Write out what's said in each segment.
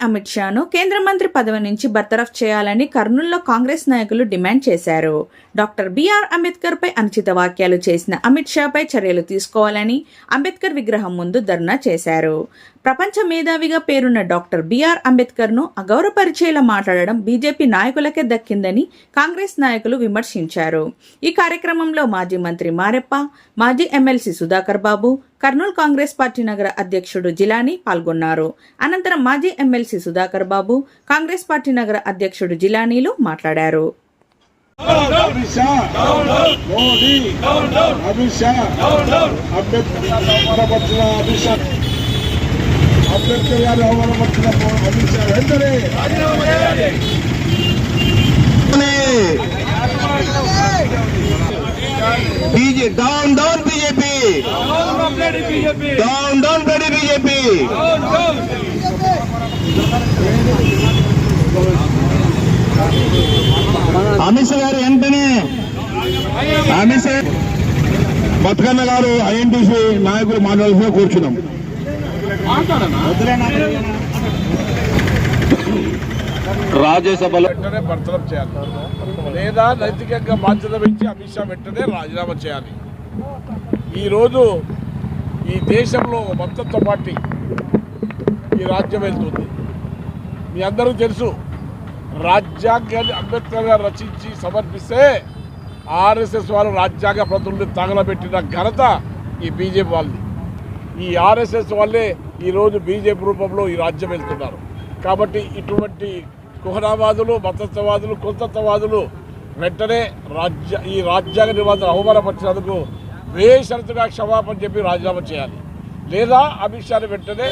అమిత్ షాను కేంద్ర మంత్రి పదవి నుంచి బర్తరఫ్ చేయాలని కర్నూలులో కాంగ్రెస్ నాయకులు డిమాండ్ చేశారు. డాక్టర్ బిఆర్ అంబేద్కర్ పై అనుచిత వ్యాఖ్యలు చేసిన అమిత్ షాపై చర్యలు తీసుకోవాలని అంబేద్కర్ విగ్రహం ముందు ధర్నా చేశారు. ప్రపంచ మేధావిగా పేరున్న డాక్టర్ బిఆర్ అంబేద్కర్ ను అగౌరవపరిచేలా మాట్లాడడం బీజేపీ నాయకులకే దక్కిందని కాంగ్రెస్ నాయకులు విమర్శించారు. ఈ కార్యక్రమంలో మాజీ మంత్రి మారెప్ప, మాజీ ఎమ్మెల్సీ సుధాకర్ బాబు, కర్నూలు కాంగ్రెస్ పార్టీ నగర అధ్యక్షుడు జిలానీ పాల్గొన్నారు. అనంతరం మాజీ ఎమ్మెల్సీ సుధాకర్ బాబు, కాంగ్రెస్ పార్టీ నగర అధ్యక్షుడు జిలానీలు మాట్లాడారు. అంబేద్కర్ గారు అవమానపరిచిన అమిత్ షా వెంటనే down down BJP, down down BJP. Amit Shah గారు వెంటనే అమిత్ షా బతుకన్న గారు ఐఎన్టీసీ నాయకులు మాట్లాడాల్సిన కూర్చున్నాం. రాజ్యసభలో వెంటనే బర్తరఫ్ చేయాలి లేదా నైతికంగా బాధ్యత పెంచి అమిత్ షా వెంటనే రాజీనామా చేయాలి. ఈరోజు ఈ దేశంలో మద్దతు పార్టీ ఈ రాజ్యం వెళ్తుంది. మీ అందరికీ తెలుసు, రాజ్యాంగాన్ని అంబేద్కర్ గారు రచించి సమర్పిస్తే ఆర్ఎస్ఎస్ వాళ్ళు రాజ్యాంగ ప్రతుల్ని తగలబెట్టిన ఘనత ఈ బీజేపీ వాళ్ళది. ఈ ఆర్ఎస్ఎస్ వాళ్ళే ఈరోజు బీజేపీ రూపంలో ఈ రాజ్యం వెళ్తున్నారు. కాబట్టి ఇటువంటి కుహనావాదులు, మతత్వవాదులు, కులతత్వవాదులు వెంటనే ఈ రాజ్యాంగ నిబంధనలు అవమానపరిచినందుకు బేషరతుగా క్షమాపణ చెప్పి రాజీనామా చేయాలి లేదా అమిత్ షాని వెంటనే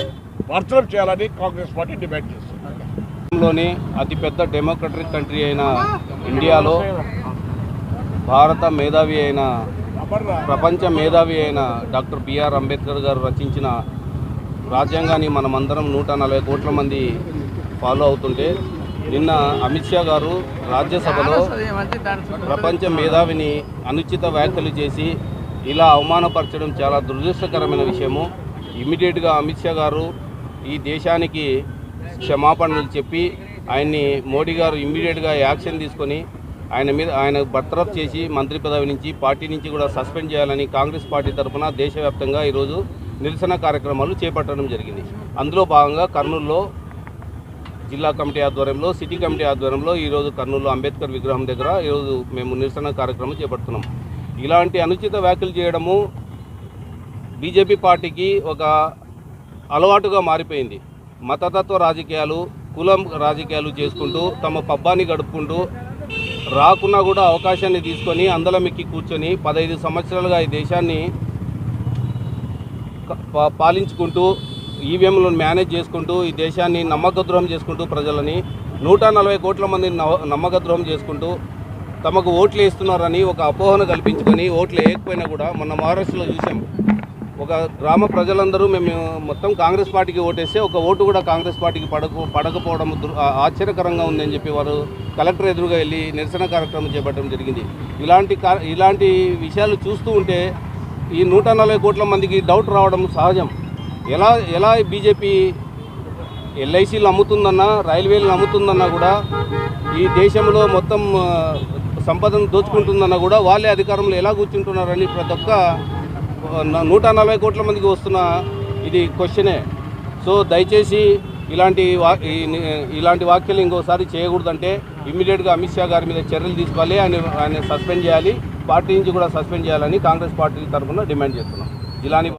బర్తరఫ్ చేయాలని కాంగ్రెస్ పార్టీ డిమాండ్ చేస్తుంది. అతిపెద్ద డెమోక్రటిక్ కంట్రీ అయిన ఇండియాలో భారత మేధావి అయిన, ప్రపంచ మేధావి అయిన డాక్టర్ బిఆర్ అంబేద్కర్ గారు రచించిన రాజ్యాంగాన్ని మనమందరం 140 కోట్ల మంది ఫాలో అవుతుంటే, నిన్న అమిత్ షా గారు రాజ్యసభలో ప్రపంచ మేధావిని అనుచిత వ్యాఖ్యలు చేసి ఇలా అవమానపరచడం చాలా దురదృష్టకరమైన విషయము. ఇమ్మీడియట్గా అమిత్ షా గారు ఈ దేశానికి క్షమాపణలు చెప్పి ఆయన్ని మోడీ గారు ఇమ్మీడియట్గా యాక్షన్ తీసుకొని ఆయన బర్తరఫ్ చేసి మంత్రి పదవి నుంచి, పార్టీ నుంచి కూడా సస్పెండ్ చేయాలని కాంగ్రెస్ పార్టీ తరఫున దేశవ్యాప్తంగా ఈరోజు నిరసన కార్యక్రమాలు చేపట్టడం జరిగింది. అందులో భాగంగా కర్నూలులో జిల్లా కమిటీ ఆధ్వర్యంలో, సిటీ కమిటీ ఆధ్వర్యంలో ఈరోజు కర్నూలులో అంబేద్కర్ విగ్రహం దగ్గర ఈరోజు మేము నిరసన కార్యక్రమం చేపడుతున్నాం. ఇలాంటి అనుచిత వ్యాఖ్యలు చేయడము బీజేపీ పార్టీకి ఒక అలవాటుగా మారిపోయింది. మతతత్వ రాజకీయాలు, కులం రాజకీయాలు చేసుకుంటూ తమ పబ్బాన్ని గడుపుకుంటూ రాకున్నా కూడా అవకాశాన్ని తీసుకొని అందలమెక్కి కూర్చొని 15 సంవత్సరాలుగా ఈ దేశాన్ని పాలించుకుంటూ, ఈవీఎంలను మేనేజ్ చేసుకుంటూ, ఈ దేశాన్ని నమ్మకద్రోహం చేసుకుంటూ, ప్రజలని 140 కోట్ల మందిని నమ్మకద్రోహం చేసుకుంటూ తమకు ఓట్లు వేస్తున్నారని ఒక అపోహను కల్పించుకొని ఓట్లు వేయకపోయినా కూడా మొన్న మహారాష్ట్రలో చూసాం. ఒక గ్రామ ప్రజలందరూ మేము మొత్తం కాంగ్రెస్ పార్టీకి ఓటేస్తే ఒక ఓటు కూడా కాంగ్రెస్ పార్టీకి పడకపోవడం ఆశ్చర్యకరంగా ఉందని చెప్పి వారు కలెక్టర్ ఎదురుగా వెళ్ళి నిరసన కార్యక్రమం చేపట్టడం జరిగింది. ఇలాంటి విషయాలు చూస్తూ ఉంటే ఈ 140 కోట్ల మందికి డౌట్ రావడం సహజం. ఎలా బీజేపీ ఎల్ఐసీలు అమ్ముతుందన్నా, రైల్వేలను అమ్ముతుందన్నా కూడా, ఈ దేశంలో మొత్తం సంపదను దోచుకుంటుందన్నా కూడా వాళ్ళే అధికారంలో ఎలా కూర్చుంటున్నారని ప్రతి ఒక్క 140 కోట్ల మందికి వస్తున్న ఇది క్వశ్చనే. సో దయచేసి ఇలాంటి వ్యాఖ్యలు ఇంకోసారి చేయకూడదంటే ఇమ్మీడియట్గా అమిత్ షా గారి మీద చర్యలు తీసుకోవాలి, ఆయన సస్పెండ్ చేయాలి, పార్టీ నుంచి కూడా సస్పెండ్ చేయాలని కాంగ్రెస్ పార్టీ తరఫున డిమాండ్ చేస్తున్నాం. జిలానీ